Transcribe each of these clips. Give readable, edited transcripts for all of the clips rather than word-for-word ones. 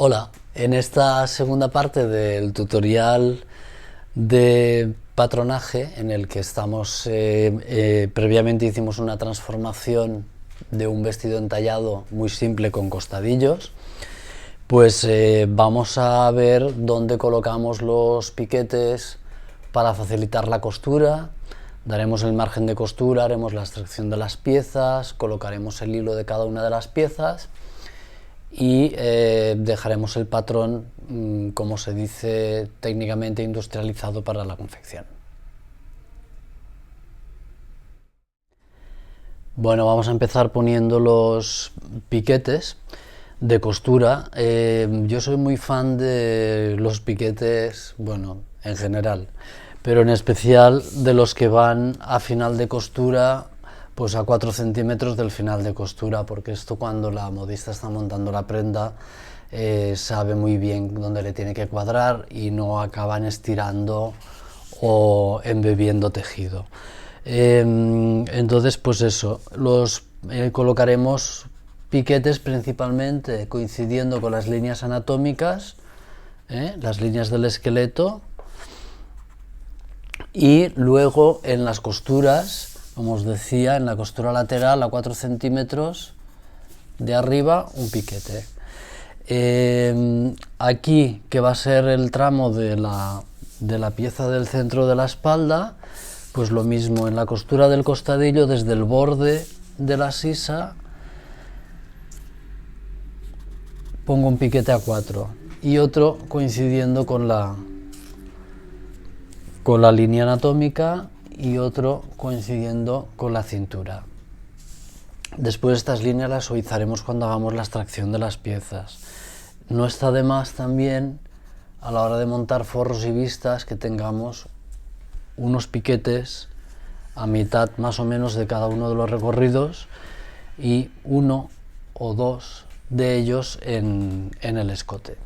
Hola, en esta segunda parte del tutorial de patronaje en el que estamos, previamente hicimos una transformación de un vestido entallado muy simple con costadillos, pues vamos a ver dónde colocamos los piquetes para facilitar la costura. Daremos el margen de costura, haremos la extracción de las piezas, colocaremos el hilo de cada una de las piezas y dejaremos el patrón, como se dice técnicamente, industrializado para la confección. Bueno, vamos a empezar poniendo los piquetes de costura. Yo soy muy fan de los piquetes, bueno, en general, pero en especial de los que van a final de costura, pues a 4 centímetros del final de costura, porque esto cuando la modista está montando la prenda sabe muy bien dónde le tiene que cuadrar y no acaban estirando o embebiendo tejido. Entonces, pues eso, los colocaremos piquetes principalmente coincidiendo con las líneas anatómicas, las líneas del esqueleto, y luego en las costuras, como os decía, en la costura lateral a 4 centímetros de arriba un piquete. Aquí, que va a ser el tramo de la pieza del centro de la espalda, pues lo mismo, en la costura del costadillo, desde el borde de la sisa pongo un piquete a 4 y otro coincidiendo con la línea anatómica y otro coincidiendo con la cintura. Después estas líneas las suavizaremos cuando hagamos la extracción de las piezas. No está de más también, a la hora de montar forros y vistas, que tengamos unos piquetes a mitad más o menos de cada uno de los recorridos y uno o dos de ellos en el escote.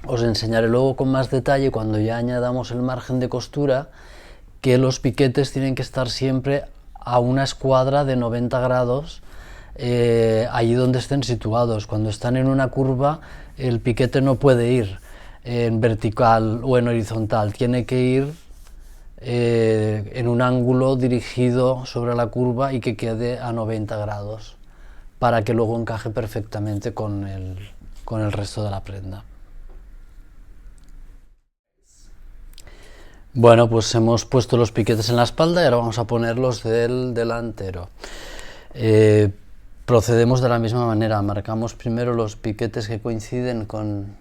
Os enseñaré luego con más detalle, cuando ya añadamos el margen de costura, que los piquetes tienen que estar siempre a una escuadra de 90 grados allí donde estén situados. Cuando están en una curva, el piquete no puede ir en vertical o en horizontal, tiene que ir en un ángulo dirigido sobre la curva y que quede a 90 grados para que luego encaje perfectamente con el resto de la prenda. Bueno, pues hemos puesto los piquetes en la espalda y ahora vamos a ponerlos del delantero. Procedemos de la misma manera, marcamos primero los piquetes que coinciden con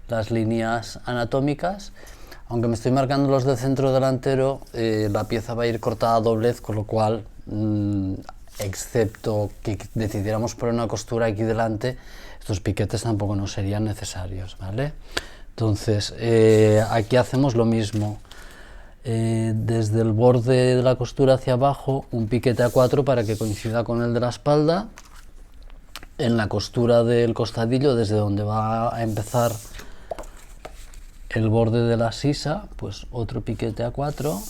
las líneas anatómicas. Aunque me estoy marcando los del centro delantero, la pieza va a ir cortada a doblez, con lo cual, excepto que decidiéramos poner una costura aquí delante, estos piquetes tampoco nos serían necesarios, ¿vale? Entonces, aquí hacemos lo mismo. Desde el borde de la costura hacia abajo, un piquete a 4 para que coincida con el de la espalda. En la costura del costadillo, desde donde va a empezar el borde de la sisa, pues otro piquete a 4.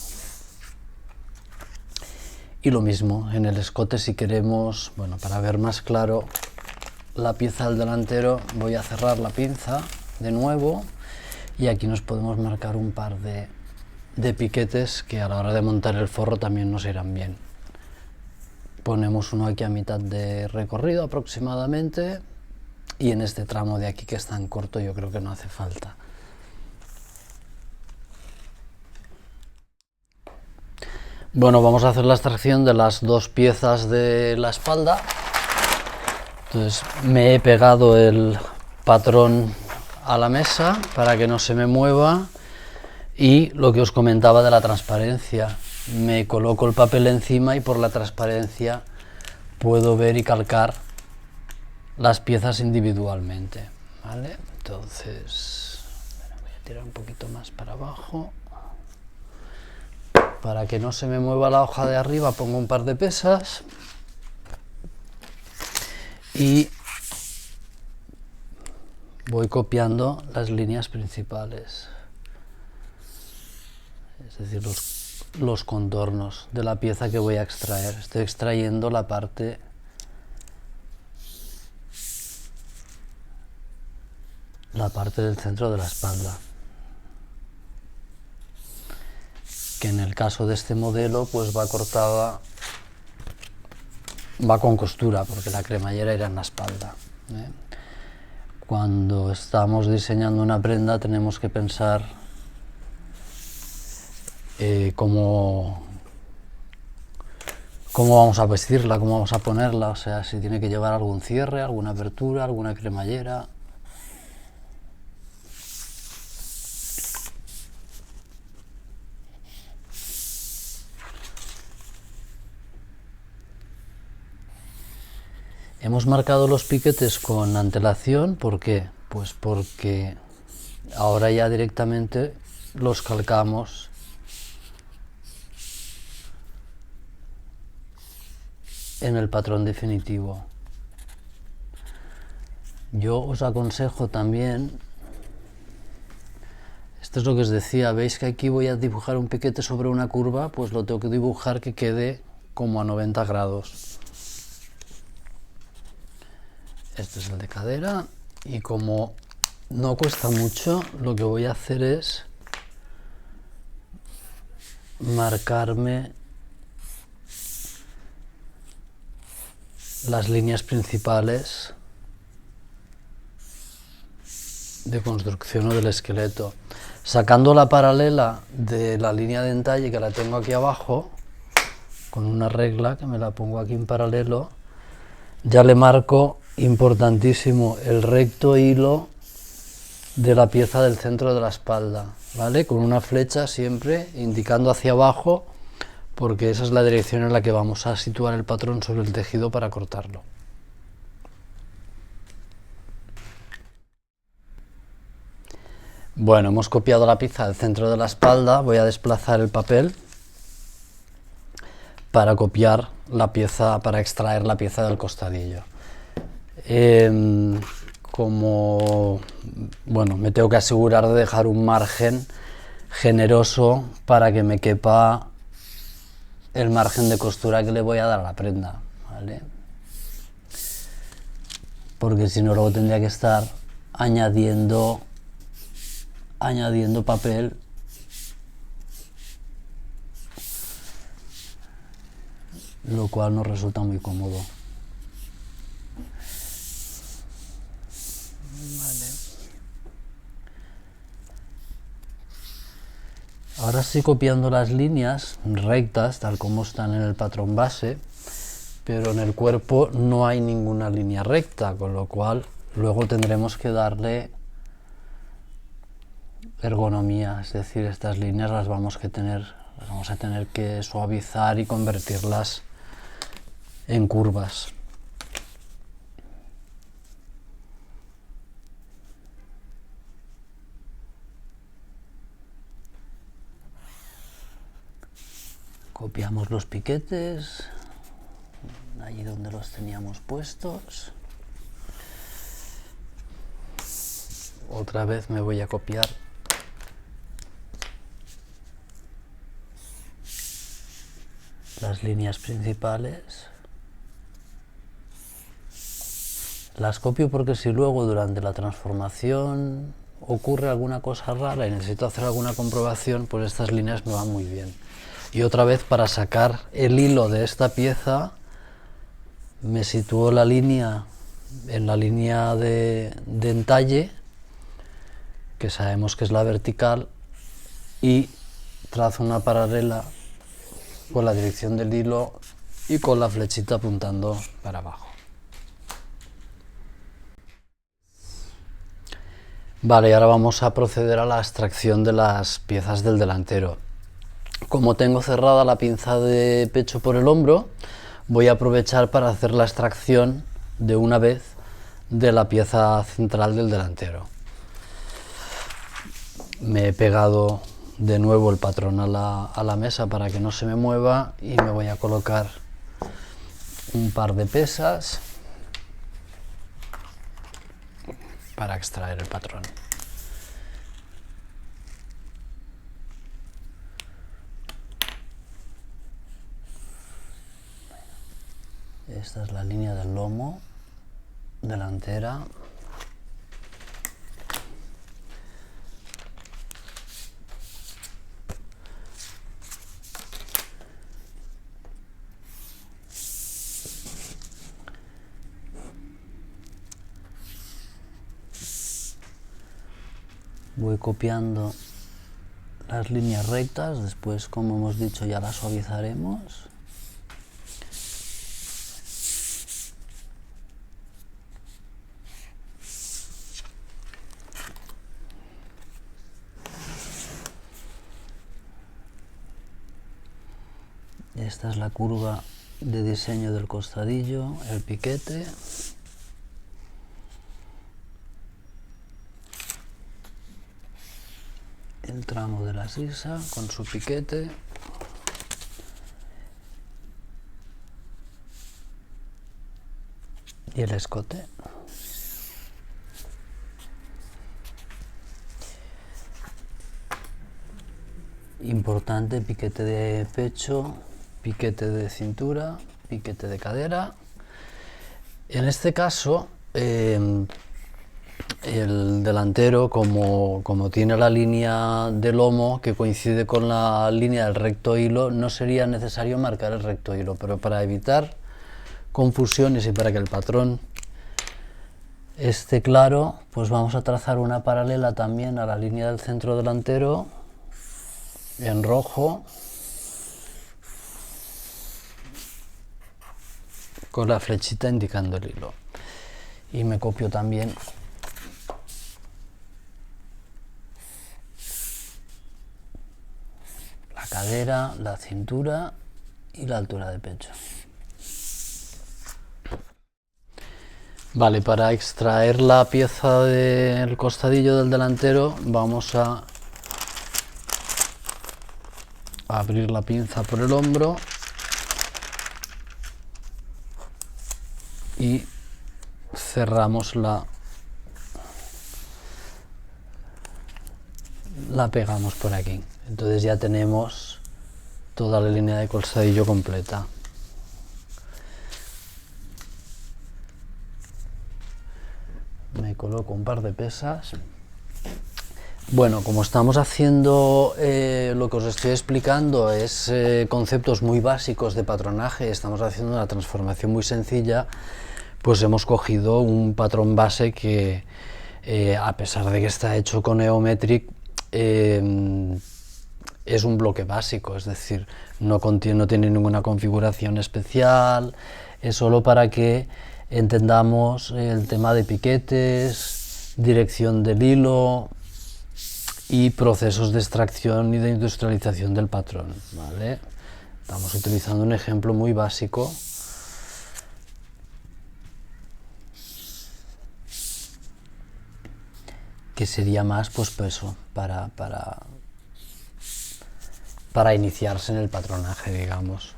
Y lo mismo en el escote, si queremos, bueno, para ver más claro la pieza del delantero, voy a cerrar la pinza de nuevo y aquí nos podemos marcar un par de piquetes que a la hora de montar el forro también nos irán bien. Ponemos uno aquí a mitad de recorrido aproximadamente y en este tramo de aquí, que es tan corto, yo creo que no hace falta. Bueno, vamos a hacer la extracción de las dos piezas de la espalda. Entonces me he pegado el patrón a la mesa para que no se me mueva. Y lo que os comentaba de la transparencia, me coloco el papel encima y por la transparencia puedo ver y calcar las piezas individualmente, ¿vale? Entonces, voy a tirar un poquito más para abajo. Para que no se me mueva la hoja de arriba, pongo un par de pesas y voy copiando las líneas principales. Es decir, los contornos de la pieza que voy a extraer. Estoy extrayendo la parte la parte del centro de la espalda, que en el caso de este modelo pues va cortada, va con costura, porque la cremallera irá en la espalda, ¿eh? Cuando estamos diseñando una prenda tenemos que pensar cómo vamos a vestirla, cómo vamos a ponerla, o sea, si tiene que llevar algún cierre, alguna abertura, alguna cremallera. Hemos marcado los piquetes con antelación, ¿por qué? Pues porque ahora ya directamente los calcamos en el patrón definitivo. Yo os aconsejo también, esto es lo que os decía, veis que aquí voy a dibujar un piquete sobre una curva, pues lo tengo que dibujar que quede como a 90 grados. Este es el de cadera y como no cuesta mucho, lo que voy a hacer es marcarme las líneas principales de construcción o del esqueleto. Sacando la paralela de la línea de entalle, que la tengo aquí abajo, con una regla que me la pongo aquí en paralelo, ya le marco, importantísimo, el recto hilo de la pieza del centro de la espalda, ¿vale? Con una flecha siempre indicando hacia abajo, porque esa es la dirección en la que vamos a situar el patrón sobre el tejido para cortarlo. Bueno, hemos copiado la pieza del centro de la espalda, voy a desplazar el papel para copiar la pieza, para extraer la pieza del costadillo. Como, bueno, me tengo que asegurar de dejar un margen generoso para que me quepa el margen de costura que le voy a dar a la prenda, ¿vale? Porque si no, luego tendría que estar añadiendo papel lo cual nos resulta muy cómodo. Vale. Ahora estoy copiando las líneas rectas tal como están en el patrón base, pero en el cuerpo no hay ninguna línea recta, con lo cual luego tendremos que darle ergonomía, es decir, estas líneas las vamos a tener que suavizar y convertirlas en curvas. Copiamos los piquetes allí donde los teníamos puestos. Otra vez me voy a copiar las líneas principales. Las copio porque si luego durante la transformación ocurre alguna cosa rara y necesito hacer alguna comprobación, pues estas líneas me van muy bien. Y otra vez, para sacar el hilo de esta pieza, me sitúo la línea en la línea de entalle, que sabemos que es la vertical, y trazo una paralela con la dirección del hilo y con la flechita apuntando para abajo. Vale, ahora vamos a proceder a la extracción de las piezas del delantero. Como tengo cerrada la pinza de pecho por el hombro, voy a aprovechar para hacer la extracción de una vez de la pieza central del delantero. Me he pegado de nuevo el patrón a la mesa para que no se me mueva y me voy a colocar un par de pesas para extraer el patrón. Esta es la línea del lomo delantera. Voy copiando las líneas rectas, después, como hemos dicho, ya las suavizaremos. Esta es la curva de diseño del costadillo, el piquete. El tramo de la sisa con su piquete. Y el escote. Importante, piquete de pecho, piquete de cintura, piquete de cadera. En este caso, el delantero, como tiene la línea de lomo que coincide con la línea del recto hilo, no sería necesario marcar el recto hilo, pero para evitar confusiones y para que el patrón esté claro, pues vamos a trazar una paralela también a la línea del centro delantero en rojo, con la flechita indicando el hilo. Y me copio también la cadera, la cintura y la altura de pecho. Vale, para extraer la pieza del costadillo del delantero vamos a abrir la pinza por el hombro y cerramos la pegamos por aquí. Entonces ya tenemos toda la línea de costadillo completa. Me coloco un par de pesas. Bueno, como estamos haciendo lo que os estoy explicando es conceptos muy básicos de patronaje, estamos haciendo una transformación muy sencilla, pues hemos cogido un patrón base que a pesar de que está hecho con Geometric, es un bloque básico, es decir, no tiene ninguna configuración especial, es solo para que entendamos el tema de piquetes, dirección del hilo y procesos de extracción y de industrialización del patrón, ¿vale? Estamos utilizando un ejemplo muy básico. Que sería más, pues eso, para iniciarse en el patronaje, digamos.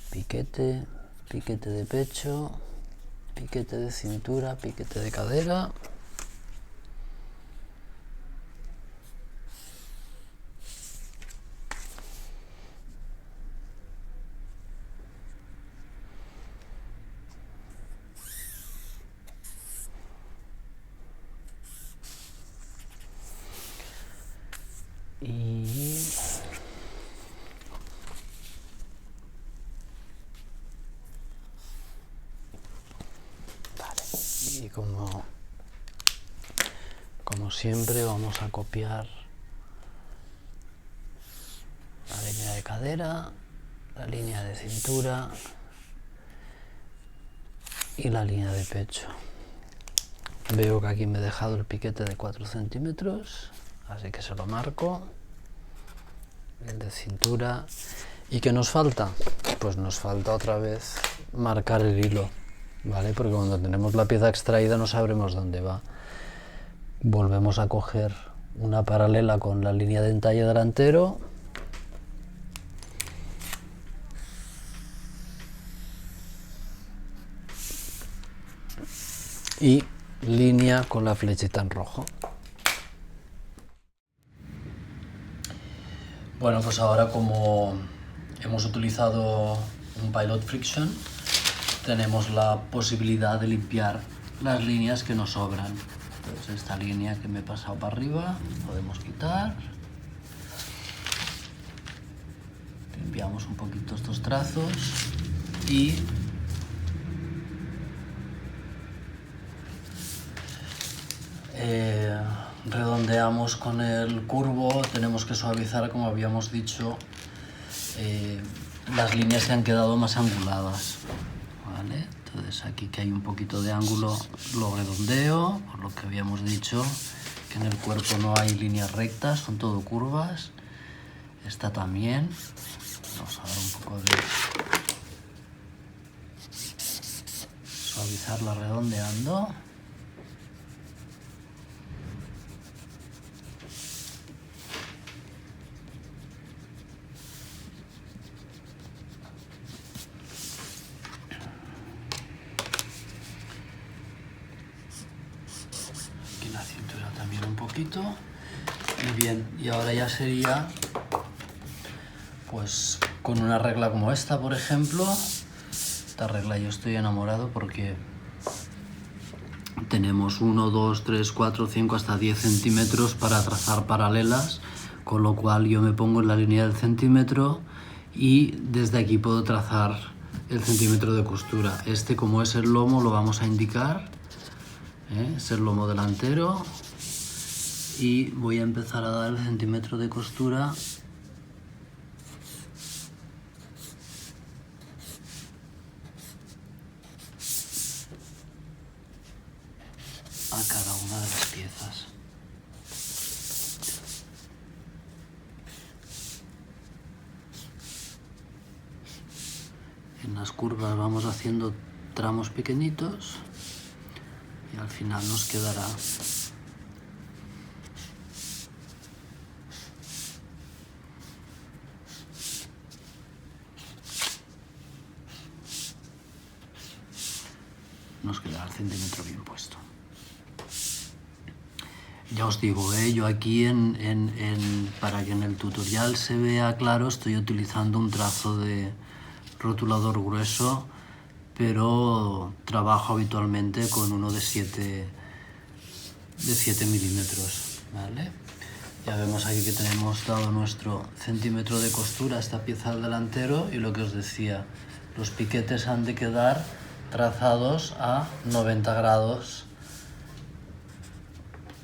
Piquete, piquete de pecho, piquete de cintura, piquete de cadera. Y como siempre vamos a copiar la línea de cadera, la línea de cintura y la línea de pecho. Veo que aquí me he dejado el piquete de 4 centímetros, así que se lo marco. El de cintura. ¿Y qué nos falta? Pues nos falta otra vez marcar el hilo, ¿vale? Porque cuando tenemos la pieza extraída no sabremos dónde va. Volvemos a coger una paralela con la línea de entalle delantero y línea con la flechita en rojo. Bueno, pues ahora como hemos utilizado un Pilot Friction, tenemos la posibilidad de limpiar las líneas que nos sobran. Entonces esta línea que me he pasado para arriba, podemos quitar. Limpiamos un poquito estos trazos y redondeamos con el curvo. Tenemos que suavizar, como habíamos dicho, las líneas que han quedado más anguladas, ¿vale? Entonces aquí que hay un poquito de ángulo lo redondeo, por lo que habíamos dicho que en el cuerpo no hay líneas rectas, son todo curvas. Esta también. Vamos a dar un poco de suavizarla redondeando. Aquí en la cintura también un poquito. Muy bien, y ahora ya sería pues con una regla como esta, por ejemplo. Esta regla yo estoy enamorado porque tenemos 1, 2, 3, 4, 5, hasta 10 centímetros para trazar paralelas, con lo cual yo me pongo en la línea del centímetro y desde aquí puedo trazar el centímetro de costura. Este, como es el lomo, lo vamos a indicar, es el lomo delantero, y voy a empezar a dar el centímetro de costura a cada una de las piezas. En las curvas vamos haciendo tramos pequeñitos y al final nos quedará el centímetro bien puesto. Ya os digo, yo aquí para que en el tutorial se vea claro, estoy utilizando un trazo de rotulador grueso, pero trabajo habitualmente con uno de 7 milímetros, ¿vale? Ya vemos aquí que tenemos dado nuestro centímetro de costura a esta pieza del delantero, y lo que os decía, los piquetes han de quedar trazados a 90 grados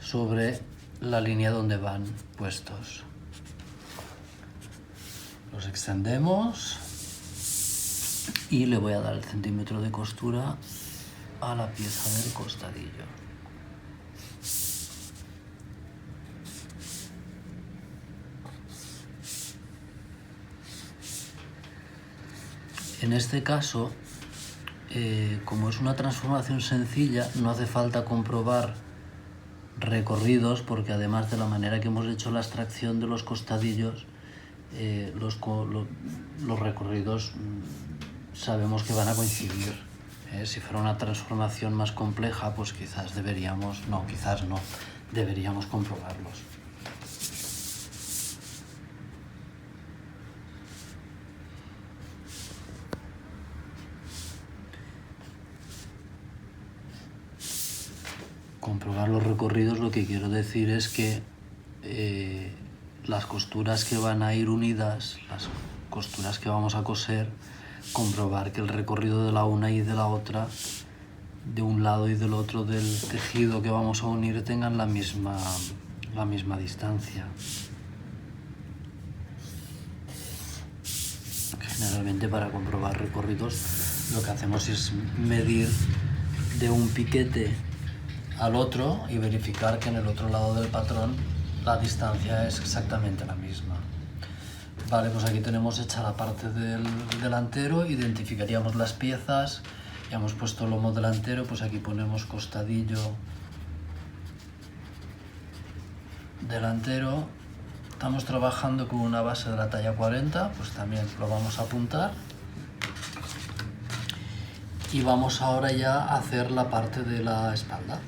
sobre la línea donde van puestos. Los extendemos y le voy a dar el centímetro de costura a la pieza del costadillo. En este caso, como es una transformación sencilla, no hace falta comprobar recorridos, porque además de la manera que hemos hecho la extracción de los costadillos, los recorridos sabemos que van a coincidir. Si fuera una transformación más compleja, pues quizás deberíamos comprobarlos. Comprobar los recorridos, lo que quiero decir es que las costuras que van a ir unidas, las costuras que vamos a coser, comprobar que el recorrido de la una y de la otra, de un lado y del otro del tejido que vamos a unir, tengan la misma distancia. Generalmente, para comprobar recorridos, lo que hacemos es medir de un piquete al otro y verificar que en el otro lado del patrón la distancia es exactamente la misma. Vale, pues aquí tenemos hecha la parte del delantero. Identificaríamos las piezas. Ya hemos puesto lomo delantero, pues aquí ponemos costadillo delantero. Estamos trabajando con una base de la talla 40, pues también lo vamos a apuntar. Y vamos ahora ya a hacer la parte de la espalda.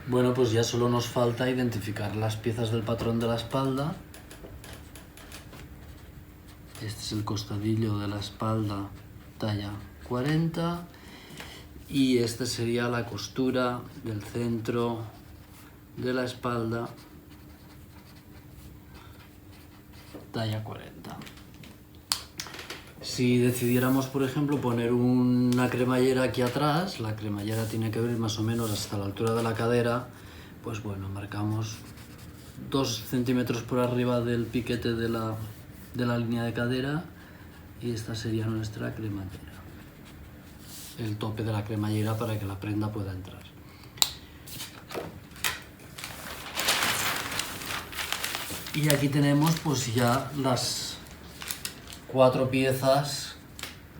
Bueno, pues ya solo nos falta identificar las piezas del patrón de la espalda. Este es el costadillo de la espalda, talla 40. Y esta sería la costura del centro de la espalda, talla 40. Si decidiéramos, por ejemplo, poner una cremallera aquí atrás, la cremallera tiene que venir más o menos hasta la altura de la cadera, pues bueno, marcamos 2 centímetros por arriba del piquete de la línea de cadera y esta sería nuestra cremallera. El tope de la cremallera para que la prenda pueda entrar. Y aquí tenemos pues ya las 4 piezas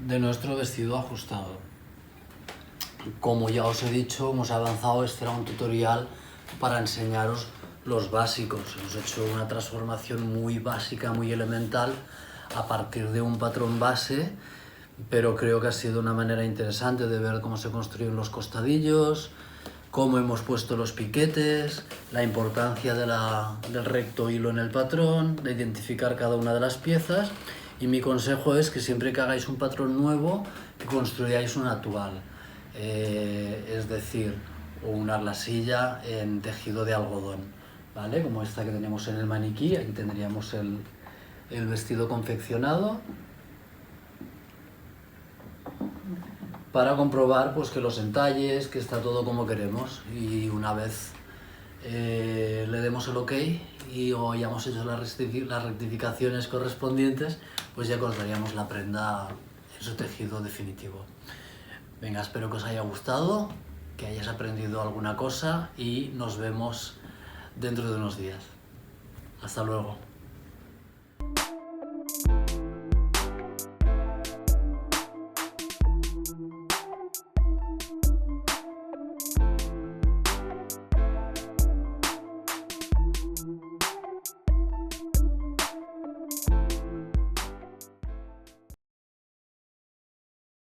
de nuestro vestido ajustado. Como ya os he dicho, hemos avanzado, este era un tutorial para enseñaros los básicos. Hemos hecho una transformación muy básica, muy elemental, a partir de un patrón base, pero creo que ha sido una manera interesante de ver cómo se construyen los costadillos, cómo hemos puesto los piquetes, la importancia del recto hilo en el patrón, de identificar cada una de las piezas. Y mi consejo es que siempre que hagáis un patrón nuevo, que construyáis un actual, es decir, una lasilla en tejido de algodón, ¿vale? Como esta que tenemos en el maniquí. Aquí tendríamos el vestido confeccionado, para comprobar pues, que los entalles, que está todo como queremos, y una vez le demos el ok y o hayamos hecho las rectificaciones correspondientes, pues ya cortaríamos la prenda en su tejido definitivo. Venga, espero que os haya gustado, que hayáis aprendido alguna cosa y nos vemos dentro de unos días. Hasta luego.